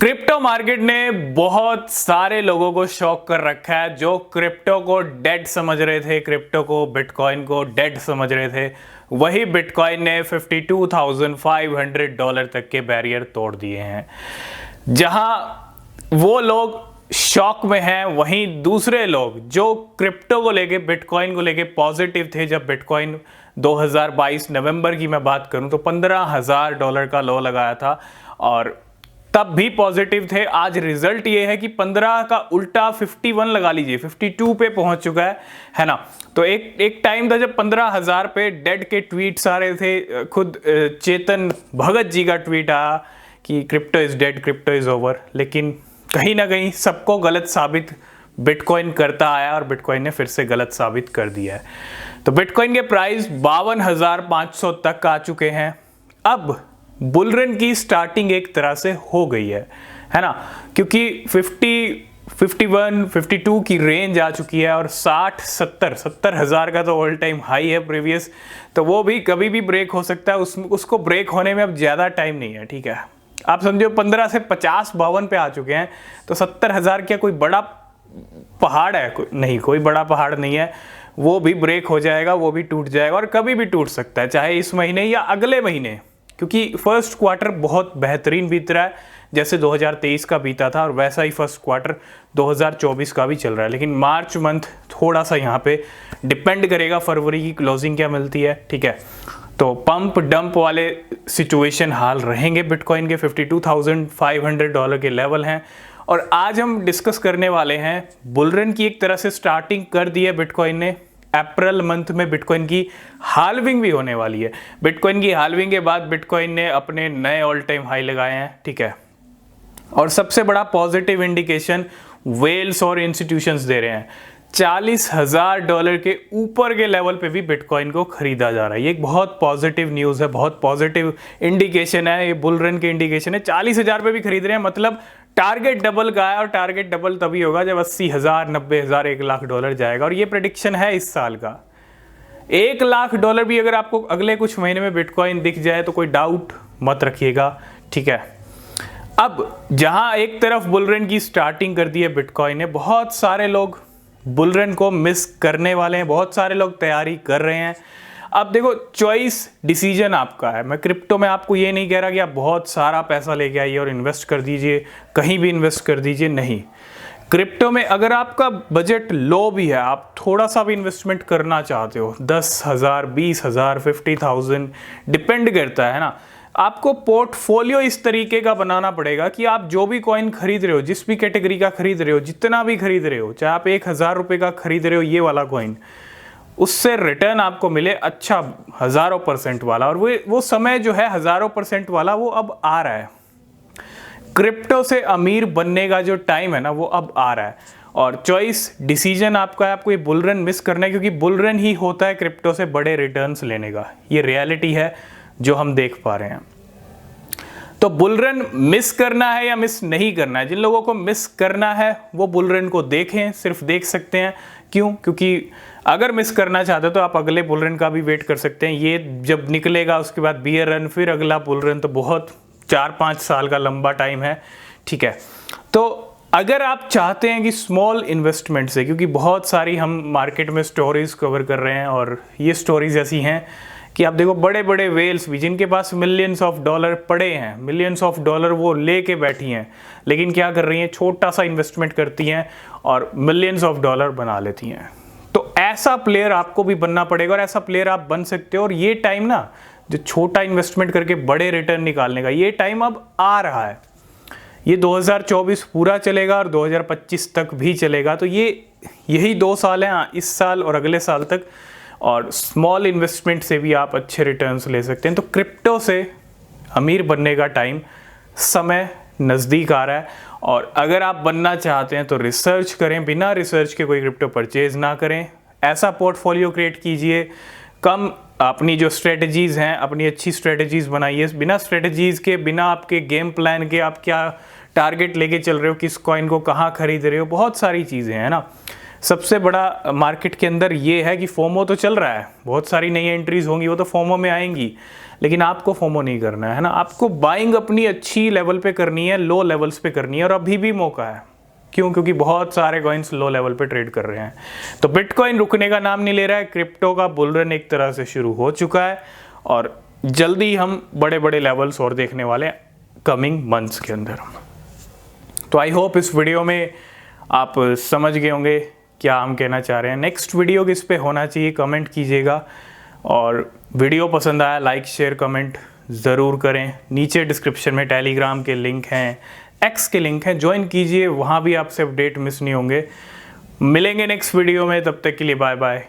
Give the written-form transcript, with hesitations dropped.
Crypto market ने बहुत सारे लोगों को शॉक कर रखा है। जो क्रिप्टो को डेड समझ रहे थे, क्रिप्टो को, बिटकॉइन को डेड समझ रहे थे, वही बिटकॉइन ने $52,500 तक के बैरियर तोड़ दिए हैं। जहां वो लोग शॉक में हैं, वहीं दूसरे लोग जो क्रिप्टो को लेके, बिटकॉइन को लेके पॉजिटिव थे। जब बिटकॉइन 2022 नवंबर की मैं बात करूं तो $15,000 का लो लगाया था और तब भी पॉजिटिव थे। आज रिजल्ट ये है कि 15 का उल्टा 51 लगा लीजिए, 52 पे पहुंच चुका है ना। तो एक टाइम था जब 15,000 पे डेड के ट्वीट्स आ रहे थे। खुद चेतन भगत जी का ट्वीट आया कि crypto is dead, crypto is over. लेकिन कहीं ना कहीं सबको गलत साबित बिटकॉइन करता आया और बिटकॉइन ने फिर से गलत साबित कर दिया है। तो बिटकॉइन के प्राइस 52,500 तक आ चुके हैं। अब बुलरन की स्टार्टिंग एक तरह से हो गई है ना, क्योंकि 50, 51, 52 की रेंज आ चुकी है और 70 हज़ार का तो ऑल टाइम हाई है प्रीवियस। तो वो भी कभी भी ब्रेक हो सकता है। उसको ब्रेक होने में अब ज़्यादा टाइम नहीं है। ठीक है, आप समझो 15 से 50-52 पे आ चुके हैं तो 70,000 क्या कोई बड़ा पहाड़ है? नहीं, कोई बड़ा पहाड़ नहीं है। वो भी ब्रेक हो जाएगा, वो भी टूट जाएगा और कभी भी टूट सकता है, चाहे इस महीने या अगले महीने, क्योंकि फर्स्ट क्वार्टर बहुत बेहतरीन बीत रहा है। जैसे 2023 का बीता था और वैसा ही फर्स्ट क्वार्टर 2024 का भी चल रहा है। लेकिन मार्च मंथ थोड़ा सा यहाँ पे डिपेंड करेगा, फरवरी की क्लोजिंग क्या मिलती है। ठीक है, तो पंप डंप वाले सिचुएशन हाल रहेंगे। बिटकॉइन के $52,500 के लेवल हैं और आज हम डिस्कस करने वाले हैं बुलरन की। एक तरह से स्टार्टिंग कर दी है बिटकॉइन ने। अप्रैल मंथ में बिटकॉइन की हाल्विंग भी होने वाली है। बिटकॉइन की हाल्विंग के बाद बिटकॉइन ने अपने नए ऑल टाइम हाई लगाए हैं। ठीक है, और सबसे बड़ा पॉजिटिव इंडिकेशन वेल्स और इंस्टीट्यूशंस दे रहे हैं। $40,000 के ऊपर के लेवल पे भी बिटकॉइन को खरीदा जा रहा है। ये एक बहुत पॉजिटिव न्यूज़ है, बहुत पॉजिटिव इंडिकेशन है। ये बुल रन के इंडिकेशन है। 40,000 पे भी खरीद रहे हैं, मतलब टारगेट डबल का है। और टारगेट डबल तभी होगा जब 80,000, 90,000, $1,00,000 जाएगा। और ये प्रेडिक्शन है इस साल का। $1,00,000 भी अगर आपको अगले कुछ महीने में बिटकॉइन दिख जाए तो कोई डाउट मत रखिएगा। ठीक है, अब जहां एक तरफ बुलरन की स्टार्टिंग कर दी है बिटकॉइन ने, बहुत सारे लोग बुलरन को मिस करने वाले हैं, बहुत सारे लोग तैयारी कर रहे हैं। अब देखो, चॉइस डिसीजन आपका है। मैं क्रिप्टो में आपको ये नहीं कह रहा कि आप बहुत सारा पैसा लेके आइए और इन्वेस्ट कर दीजिए, कहीं भी इन्वेस्ट कर दीजिए, नहीं। क्रिप्टो में अगर आपका बजट लो भी है, आप थोड़ा सा भी इन्वेस्टमेंट करना चाहते हो, 10,000, 20,000, 50,000, डिपेंड करता है ना। आपको पोर्टफोलियो इस तरीके का बनाना पड़ेगा कि आप जो भी कॉइन खरीद रहे हो, जिस भी कैटेगरी का खरीद रहे हो, जितना भी खरीद रहे हो, चाहे आप $1,000 का खरीद रहे हो ये वाला कॉइन, उससे रिटर्न आपको मिले अच्छा हज़ारों % वाला। और वो समय जो है हज़ारों % वाला, वो अब आ रहा है। क्रिप्टो से अमीर बनने का जो टाइम है ना, वो अब आ रहा है। और चॉइस डिसीजन आपका है। आपको ये बुलरन मिस करना है, क्योंकि बुलरन ही होता है क्रिप्टो से बड़े रिटर्न्स लेने का। ये रियलिटी है जो हम देख पा रहे हैं। तो बुलरन मिस करना है या मिस नहीं करना है? जिन लोगों को मिस करना है वो बुलरन को देखें, सिर्फ देख सकते हैं। क्यों? क्योंकि अगर मिस करना चाहते हो तो आप अगले बुलरन का भी वेट कर सकते हैं। ये जब निकलेगा उसके बाद बियर रन, फिर अगला बुलरन, तो बहुत 4-5 साल का लंबा टाइम है। ठीक है, तो अगर आप चाहते हैं कि स्मॉल इन्वेस्टमेंट से, क्योंकि बहुत सारी हम मार्केट में स्टोरीज कवर कर रहे हैं और ये स्टोरीज ऐसी हैं कि आप देखो बड़े बड़े वेल्स भी जिनके पास मिलियंस ऑफ डॉलर पड़े हैं, मिलियंस ऑफ डॉलर वो लेके बैठी हैं, लेकिन क्या कर रही हैं, छोटा सा इन्वेस्टमेंट करती हैं और मिलियंस ऑफ डॉलर बना लेती हैं। तो ऐसा प्लेयर आपको भी बनना पड़ेगा और ऐसा प्लेयर आप बन सकते हो। और ये टाइम ना, जो छोटा इन्वेस्टमेंट करके बड़े रिटर्न निकालने का, ये टाइम अब आ रहा है। ये 2024 पूरा चलेगा और 2025 तक भी चलेगा। तो यही 2 साल हैं, इस साल और अगले साल तक। और स्मॉल इन्वेस्टमेंट से भी आप अच्छे रिटर्न्स ले सकते हैं। तो क्रिप्टो से अमीर बनने का टाइम, समय नज़दीक आ रहा है। और अगर आप बनना चाहते हैं तो रिसर्च करें, बिना रिसर्च के कोई क्रिप्टो परचेज ना करें। ऐसा पोर्टफोलियो क्रिएट कीजिए, कम अपनी जो स्ट्रेटजीज़ हैं, अपनी अच्छी स्ट्रेटजीज़ बनाइए। बिना स्ट्रेटजीज़ के, बिना आपके गेम प्लान के आप क्या टारगेट लेके चल रहे हो, किस कॉइन को कहाँ खरीद रहे हो, बहुत सारी चीज़ें हैं ना। सबसे बड़ा मार्केट के अंदर ये है कि फोमो तो चल रहा है, बहुत सारी नई एंट्रीज होंगी, वो तो फोमो में आएंगी, लेकिन आपको फोमो नहीं करना है ना। आपको बाइंग अपनी अच्छी लेवल पे करनी है, लो लेवल्स पे करनी है, और अभी भी मौका है। क्यों? क्योंकि बहुत सारे कॉइन्स लो लेवल पे ट्रेड कर रहे हैं। तो बिटकॉइन रुकने का नाम नहीं ले रहा है। क्रिप्टो का बुल रन एक तरह से शुरू हो चुका है और जल्दी हम बड़े बड़े लेवल्स और देखने वाले हैं कमिंग मंथ्स के अंदर। तो आई होप इस वीडियो में आप समझ गए होंगे क्या हम कहना चाह रहे हैं। नेक्स्ट वीडियो किस पे होना चाहिए कमेंट कीजिएगा, और वीडियो पसंद आया लाइक शेयर कमेंट ज़रूर करें। नीचे डिस्क्रिप्शन में टेलीग्राम के लिंक हैं, एक्स के लिंक हैं, ज्वाइन कीजिए, वहाँ भी आपसे अपडेट मिस नहीं होंगे। मिलेंगे नेक्स्ट वीडियो में, तब तक के लिए बाय बाय।